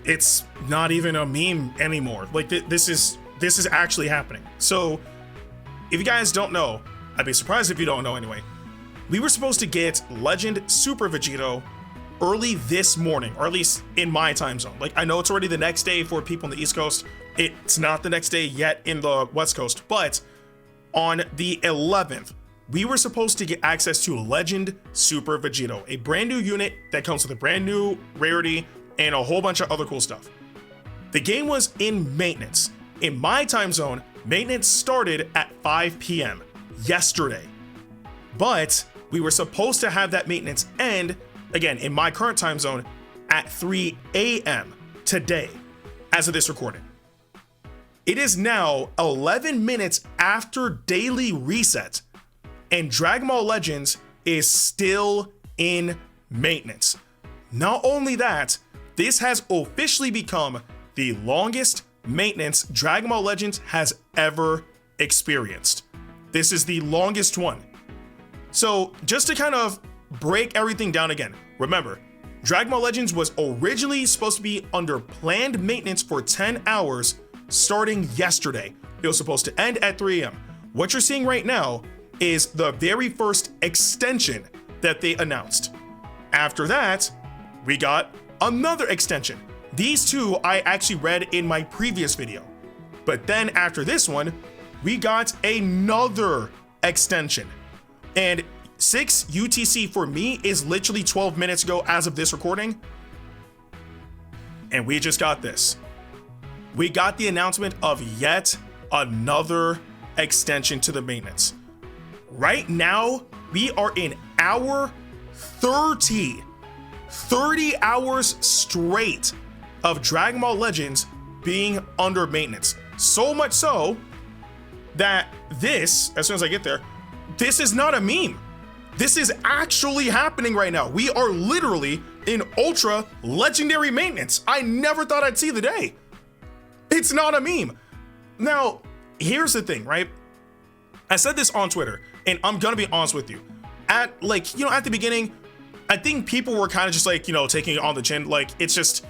it's not even a meme anymore. Like this is actually happening. So if you guys don't know, I'd be surprised if you don't know anyway. We were supposed to get Legend Super Vegito early this morning, or at least in my time zone. Like, I know it's already the next day for people on the East Coast. It's not the next day yet in the West Coast, but on the 11th, we were supposed to get access to Legend Super Vegito, a brand new unit that comes with a brand new rarity and a whole bunch of other cool stuff. The game was in maintenance. In my time zone, maintenance started at 5 p.m. yesterday, but we were supposed to have that maintenance end, again, in my current time zone, at 3 a.m. today, as of this recording. It is now 11 minutes after daily reset, and Dragon Ball Legends is still in maintenance. Not only that, this has officially become the longest maintenance Dragon Ball Legends has ever experienced. This is the longest one. So just to kind of break everything down again, remember, Dragon Ball Legends was originally supposed to be under planned maintenance for 10 hours starting yesterday. It was supposed to end at 3 a.m. What you're seeing right now is the very first extension that they announced. After that, we got another extension. These two I actually read in my previous video. But then after this one, we got another extension. And 6 UTC for me is literally 12 minutes ago as of this recording. And we just got this. We got the announcement of yet another extension to the maintenance. Right now, we are in hour 30. 30 hours straight of Dragon Ball Legends being under maintenance. So much so that this, as soon as I get there, this is not a meme. This is actually happening right now. We are literally in ultra legendary maintenance. I never thought I'd see the day. It's not a meme. Now, here's the thing, right? I said this on Twitter, and I'm gonna be honest with you. At the beginning, I think people were kind of just like, taking it on the chin. Like, it's just,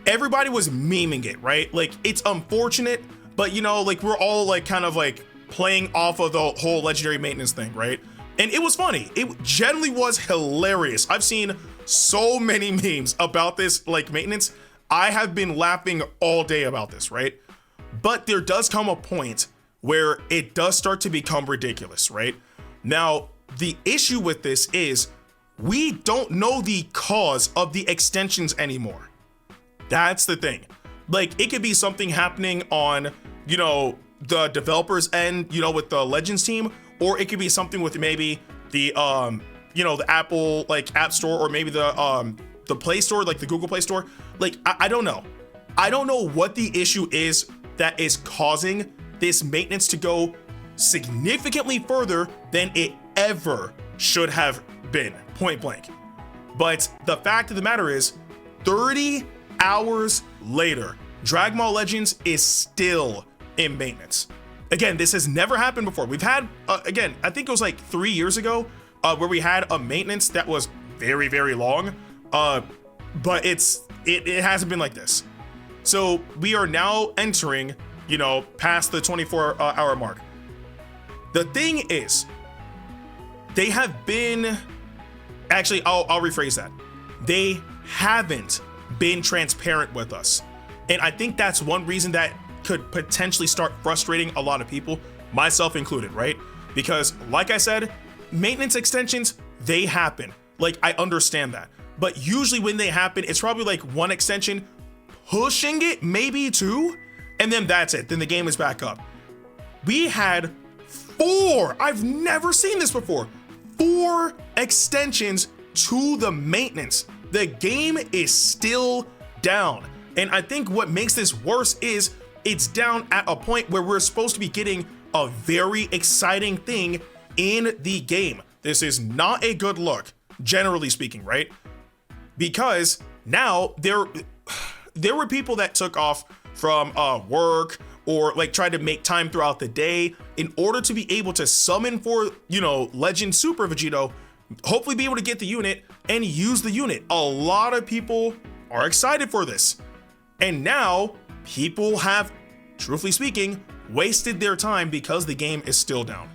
everybody was memeing it, right? Like, it's unfortunate, but we're all like kind of like playing off of the whole legendary maintenance thing, right? And it was funny. It generally was hilarious. I've seen so many memes about this like maintenance. I have been laughing all day about this, right? But there does come a point where it does start to become ridiculous, right? Now, the issue with this is we don't know the cause of the extensions anymore. That's the thing. Like, it could be something happening on, the developers end, with the Legends team, or it could be something with maybe the, the Apple like App Store, or maybe the Play Store, like the Google Play Store. Like, I don't know. I don't know what the issue is that is causing this maintenance to go significantly further than it ever should have been, point blank. But the fact of the matter is, 30 hours later, Dragon Ball Legends is still in maintenance. Again, this has never happened before. We've had, again, I think it was like 3 years ago, where we had a maintenance that was very, very long, but it hasn't been like this. So we are now entering, past the 24-hour mark. The thing is, they have been, actually, I'll rephrase that. They haven't been transparent with us. And I think that's one reason that could potentially start frustrating a lot of people, myself included, right? Because like I said, maintenance extensions, they happen. Like, I understand that. But usually when they happen, it's probably like one extension, pushing it, maybe two, and then that's it. Then the game is back up. We had 4, I've never seen this before, 4 extensions to the maintenance. The game is still down. And I think what makes this worse is it's down at a point where we're supposed to be getting a very exciting thing in the game. This is not a good look, generally speaking, right? Because now there were people that took off from work or like tried to make time throughout the day in order to be able to summon for, Legend Super Vegito, hopefully be able to get the unit and use the unit. A lot of people are excited for this. And now people have, truthfully speaking, wasted their time because the game is still down.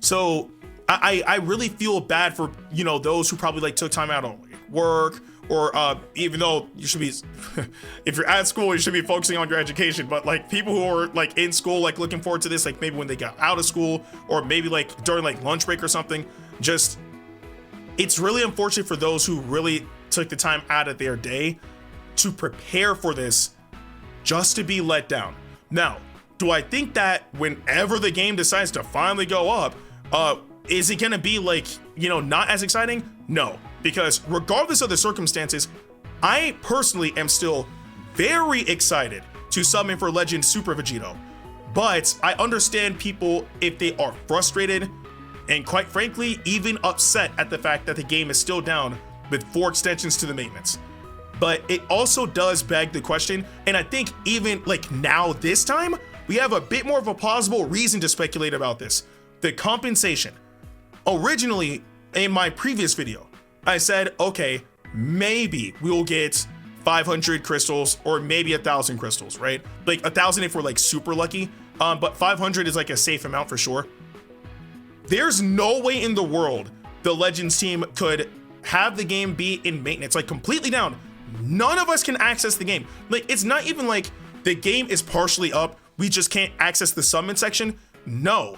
So I really feel bad for, you know, those who probably like took time out of work, or even though you should be, if you're at school, you should be focusing on your education, but like people who are like in school, like looking forward to this, like maybe when they got out of school, or maybe like during like lunch break or something, just, it's really unfortunate for those who really took the time out of their day to prepare for this just to be let down. Now, do I think that whenever the game decides to finally go up, is it gonna be like, you know, not as exciting? No, because regardless of the circumstances, I personally am still very excited to summon for Legend Super Vegito. But I understand people if they are frustrated and, quite frankly, even upset at the fact that the game is still down with 4 extensions to the maintenance. But it also does beg the question, and I think even like now this time, we have a bit more of a plausible reason to speculate about this. The compensation. Originally, in my previous video, I said, okay, maybe we'll get 500 crystals or maybe 1,000 crystals, right? Like 1,000 if we're like super lucky, but 500 is like a safe amount for sure. There's no way in the world the Legends team could have the game be in maintenance, like completely down. None of us can access the game. Like, it's not even like the game is partially up, we just can't access the summon section. No,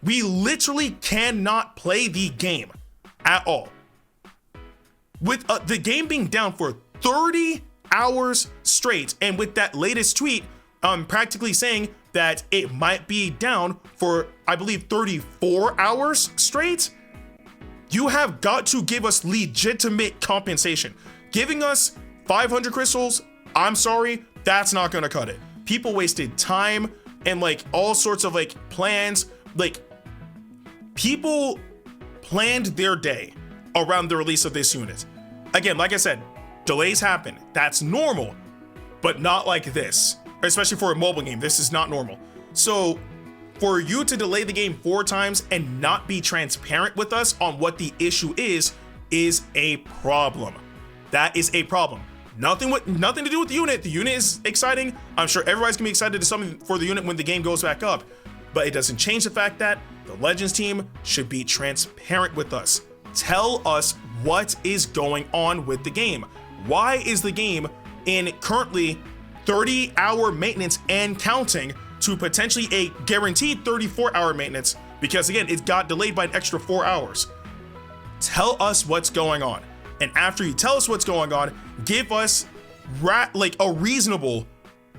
we literally cannot play the game at all. With the game being down for 30 hours straight, and with that latest tweet practically saying that it might be down for, I believe, 34 hours straight, you have got to give us legitimate compensation. Giving us 500 crystals, I'm sorry, that's not gonna cut it. People wasted time and like all sorts of like plans. Like, people planned their day around the release of this unit. Again, like I said, delays happen. That's normal, but not like this. Especially for a mobile game, this is not normal. So for you to delay the game 4 times and not be transparent with us on what the issue is a problem. That is a problem. Nothing to do with the unit. The unit is exciting. I'm sure everybody's gonna be excited to summon for the unit when the game goes back up, but it doesn't change the fact that the Legends team should be transparent with us. Tell us what is going on with the game. Why is the game in currently 30-hour maintenance and counting to potentially a guaranteed 34-hour maintenance? Because again, it got delayed by an extra 4 hours. Tell us what's going on. And after you tell us what's going on, give us like a reasonable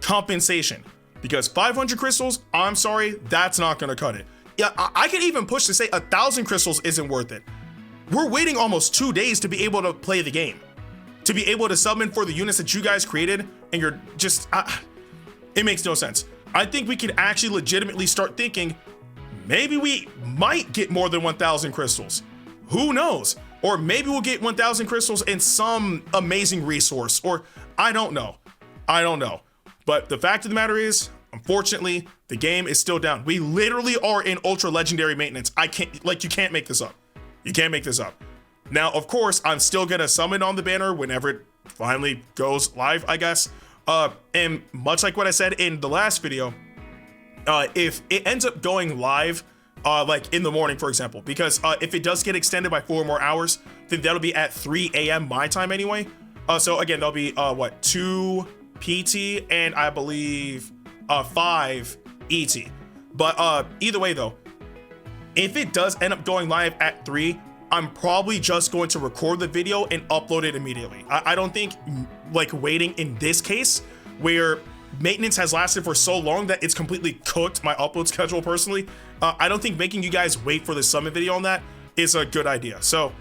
compensation. Because 500 crystals, I'm sorry, that's not gonna cut it. Yeah, I can even push to say 1,000 crystals isn't worth it. We're waiting almost 2 days to be able to play the game, to be able to summon for the units that you guys created, and you're just, it makes no sense. I think we could actually legitimately start thinking, maybe we might get more than 1,000 crystals. Who knows? Or maybe we'll get 1,000 crystals in some amazing resource, or I don't know. But the fact of the matter is, unfortunately, the game is still down. We literally are in ultra legendary maintenance. You can't make this up. You can't make this up. Now, of course, I'm still gonna summon on the banner whenever it finally goes live, I guess. And much like what I said in the last video, if it ends up going live, like in the morning, for example, because if it does get extended by 4 more hours, then that'll be at 3 a.m. my time anyway. So again, that'll be 2 PT and I believe 5 ET. But either way though, if it does end up going live at 3, I'm probably just going to record the video and upload it immediately. I don't think like waiting in this case where maintenance has lasted for so long that it's completely cooked my upload schedule personally. I don't think making you guys wait for the summon video on that is a good idea. So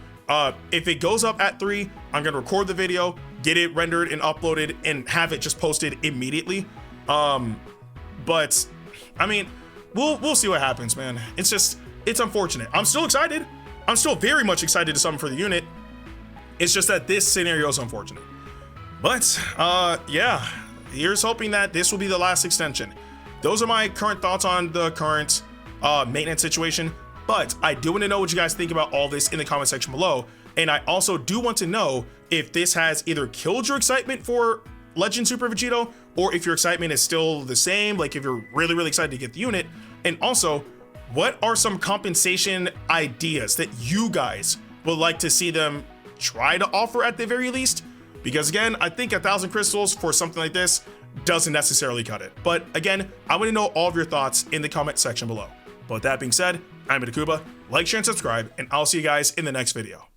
if it goes up at 3, I'm gonna record the video, get it rendered and uploaded, and have it just posted immediately. But I mean, we'll see what happens, man. It's unfortunate. I'm still excited. I'm still very much excited to summon for the unit. It's just that this scenario is unfortunate. But yeah, here's hoping that this will be the last extension. Those are my current thoughts on the current maintenance situation. But I do want to know what you guys think about all this in the comment section below. And I also do want to know if this has either killed your excitement for Legend Super Vegito, or if your excitement is still the same, like if you're really, really excited to get the unit. And also, what are some compensation ideas that you guys would like to see them try to offer at the very least? Because again, I think 1,000 crystals for something like this doesn't necessarily cut it. But again, I want to know all of your thoughts in the comment section below. But with that being said, I'm Ndukauba. Like, share, and subscribe, and I'll see you guys in the next video.